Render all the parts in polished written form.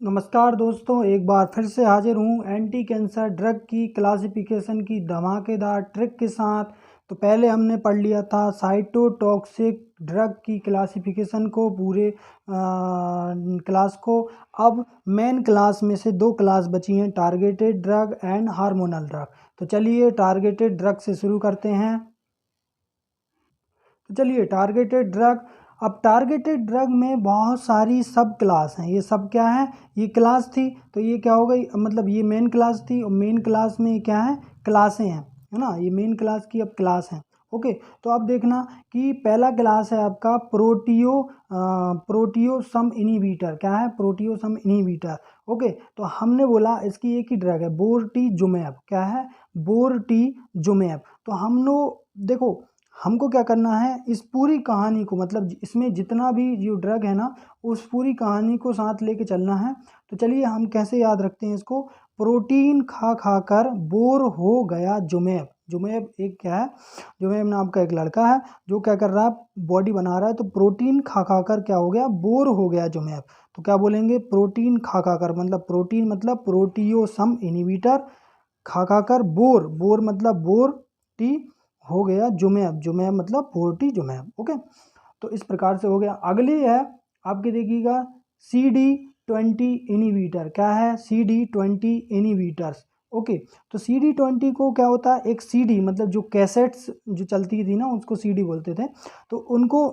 नमस्कार दोस्तों, एक बार फिर से हाजिर हूँ एंटी कैंसर ड्रग की क्लासिफिकेशन की धमाकेदार ट्रिक के साथ। तो पहले हमने पढ़ लिया था साइटोटॉक्सिक ड्रग की क्लासिफिकेशन को, पूरे क्लास को। अब मेन क्लास में से दो क्लास बची हैं, targeted drug and hormonal drug. तो चलिए टारगेटेड ड्रग से शुरू करते हैं। तो चलिए टारगेटेड ड्रग। अब टारगेटेड ड्रग में बहुत सारी सब क्लास हैं। ये सब क्या है? ये क्लास थी तो ये क्या हो गई, मतलब ये मेन क्लास थी और मेन क्लास में क्या है, क्लासें हैं, है ना। ये मेन क्लास की अब क्लास हैं। ओके, तो अब देखना कि पहला क्लास है आपका प्रोटियोसम इनहिबिटर। क्या है? प्रोटियोसम इनहिबिटर। ओके, तो हमने बोला इसकी एक ही ड्रग है, बोर्टिजुमेब। क्या है? बोर्टिजुमेब। तो हम लोग देखो, हमको क्या करना है, इस पूरी कहानी को, मतलब इसमें जितना भी जो ड्रग है ना, उस पूरी कहानी को साथ लेके चलना है। तो चलिए हम कैसे याद रखते हैं इसको। प्रोटीन खा खा कर बोर हो गया जुमेब। जुमेब एक क्या है, जुमेब नाम का एक लड़का है जो क्या कर रहा है, बॉडी बना रहा है। तो प्रोटीन खा खा कर क्या हो गया, बोर हो गया जुमेब। तो क्या बोलेंगे, प्रोटीन खा खा कर, मतलब प्रोटीन मतलब प्रोटियोसम इनहिबिटर, खा खा कर बोर, बोर मतलब बोर टी हो गया जुमेब, जुमेब मतलब बोर्टी जुमेब। ओके, तो इस प्रकार से हो गया। अगली है आपके, देखिएगा CD20 इनहिबिटर। क्या है? CD20 inhibitors. ओके, तो CD20 को क्या होता है, एक CD मतलब जो कैसेट्स जो चलती थी ना, उसको CD बोलते थे। तो उनको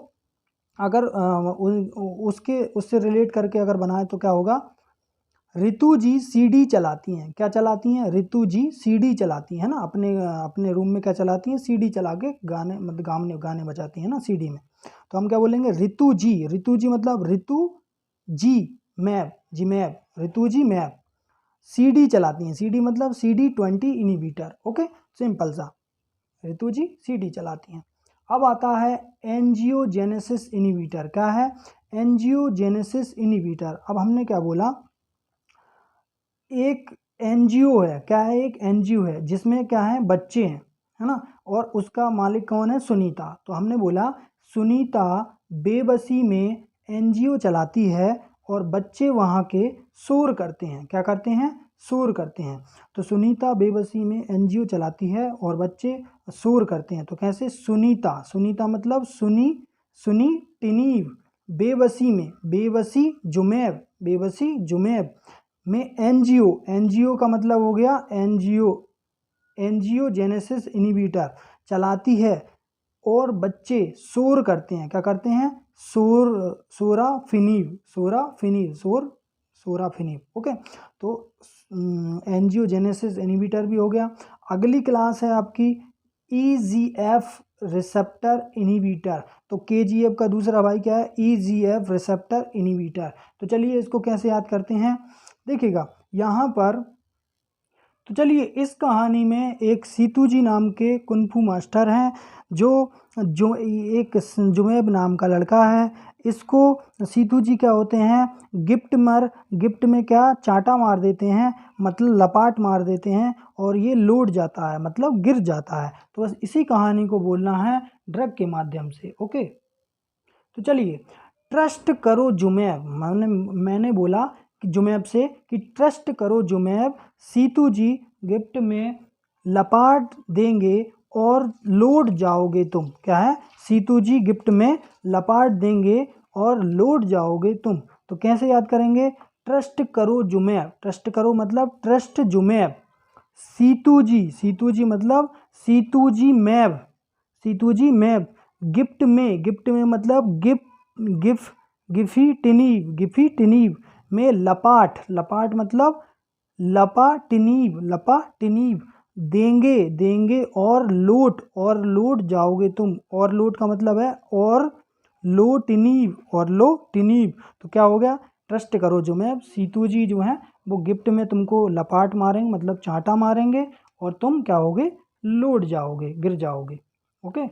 अगर उसके उससे रिलेट करके अगर बनाए तो क्या होगा, रितु जी सीडी चलाती हैं। क्या चलाती हैं? रितु जी सीडी चलाती हैं ना, अपने अपने रूम में क्या चलाती हैं, सीडी चला के गाने, मतलब गाने बजाती हैं ना सीडी में। तो हम क्या बोलेंगे, रितु जी। रितु जी मतलब रितु जी मैप, जी मैप, रितु जी मैप सीडी चलाती हैं। सीडी मतलब CD20 इनहिबिटर। ओके, सिंपल सा, रितु जी सीडी चलाती हैं। अब आता है एंजियोजेनेसिस इनहिबिटर। क्या है? Angiogenesis inhibitor. अब हमने क्या बोला, एक एनजीओ है। क्या है? एक एनजीओ है जिसमें क्या है, बच्चे हैं, है ना। और उसका मालिक कौन है? सुनीता। तो हमने बोला सुनीता बेबसी में एनजीओ चलाती है और बच्चे वहाँ के शोर करते हैं। क्या करते हैं? शोर करते हैं। तो सुनीता बेबसी में एनजीओ चलाती है और बच्चे शोर करते हैं। तो कैसे? सुनीता, सुनीता मतलब सुनी, सुनी टिनीव, बेबसी में, बेबसी जुमेब, बेबसी जुमेब में एनजीओ, एनजीओ का मतलब हो गया एनजीओ, एंजियोजेनेसिस इनहिबिटर चलाती है और बच्चे शोर करते हैं। क्या करते हैं? शोर, सोराफिनिव, सोराफिनिव, शोर, सोराफिनिव। ओके, तो एंजियोजेनेसिस इनहिबिटर भी हो गया। अगली क्लास है आपकी EGF रिसेप्टर इनहिबिटर। तो KGF का दूसरा भाई क्या है? EGF receptor inhibitor. तो चलिए इसको कैसे याद करते हैं, देखिएगा यहाँ पर। तो चलिए इस कहानी में एक सीतू जी नाम के कुंफू मास्टर हैं, जो जो एक जुमेब नाम का लड़का है। इसको सीतू जी क्या होते हैं, गिफ्ट में क्या चांटा मार देते हैं, मतलब लपाट मार देते हैं और ये लौट जाता है, मतलब गिर जाता है। तो बस इसी कहानी को बोलना है ड्रग के माध्यम से। ओके, तो चलिए, ट्रस्ट करो जुमेब। मैंने बोला कि जुमेब से कि ट्रस्ट करो जुमेब, सीतू जी गिफ्ट में लपाट देंगे और लौट जाओगे तुम। क्या है? सीतू जी गिफ्ट में लपाट देंगे और लौट जाओगे तुम। तो कैसे याद करेंगे, ट्रस्ट करो जुमेब, ट्रस्ट करो मतलब ट्रस्ट जुमेब, सीतू जी, सीतू जी मतलब सीतू जी मैब, सीतू जी मैब, गिफ्ट में मतलब गिफ गिफी टिनीव में लपाट, लपाट मतलब लपा टिनीव देंगे और लौट जाओगे तुम। और लौट का मतलब है और लो टिनीव। तो क्या हो गया, ट्रस्ट करो जो मैं सीतू जी जो है वो गिफ्ट में तुमको लपाट मारेंगे, मतलब चांटा मारेंगे और तुम क्या होगे, लौट जाओगे, गिर जाओगे। ओके,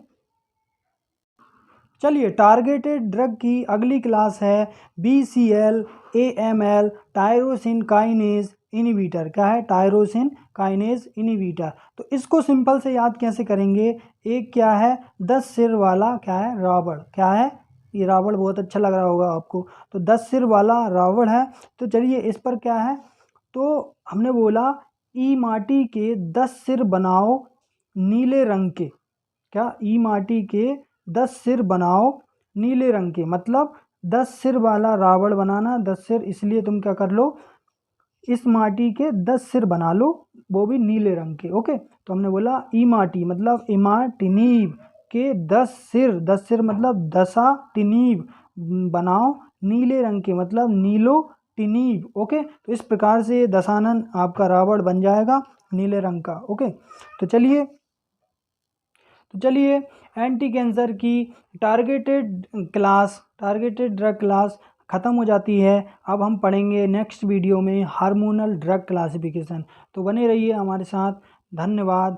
चलिए टारगेटेड ड्रग की अगली क्लास है BCL AML tyrosine kinase inhibitor. क्या है? Tyrosine kinase inhibitor. तो इसको सिंपल से याद कैसे करेंगे, एक क्या है, 10 सिर वाला क्या है, रावण। क्या है? ये रावण बहुत अच्छा लग रहा होगा आपको। तो 10 सिर वाला रावण है। तो चलिए इस पर क्या है, तो हमने बोला ई माटी के 10 सिर बनाओ नीले रंग के। क्या, ई माटी के 10 सिर बनाओ नीले रंग के, मतलब 10 सिर वाला रावण बनाना। 10 सिर इसलिए तुम क्या कर लो, इस माटी के 10 सिर बना लो, वो भी नीले रंग के। ओके, तो हमने बोला ई माटी मतलब इमाटिनीब के 10 सिर, 10 सिर मतलब दशा टिनीब बनाओ नीले रंग के, मतलब नीलो टिनीब। ओके, तो इस प्रकार से ये दशानन आपका रावण बन जाएगा नीले रंग का। ओके, तो चलिए एंटी कैंसर की टारगेटेड ड्रग क्लास ख़त्म हो जाती है। अब हम पढ़ेंगे नेक्स्ट वीडियो में हार्मोनल ड्रग क्लासिफिकेशन। तो बने रहिए हमारे साथ। धन्यवाद।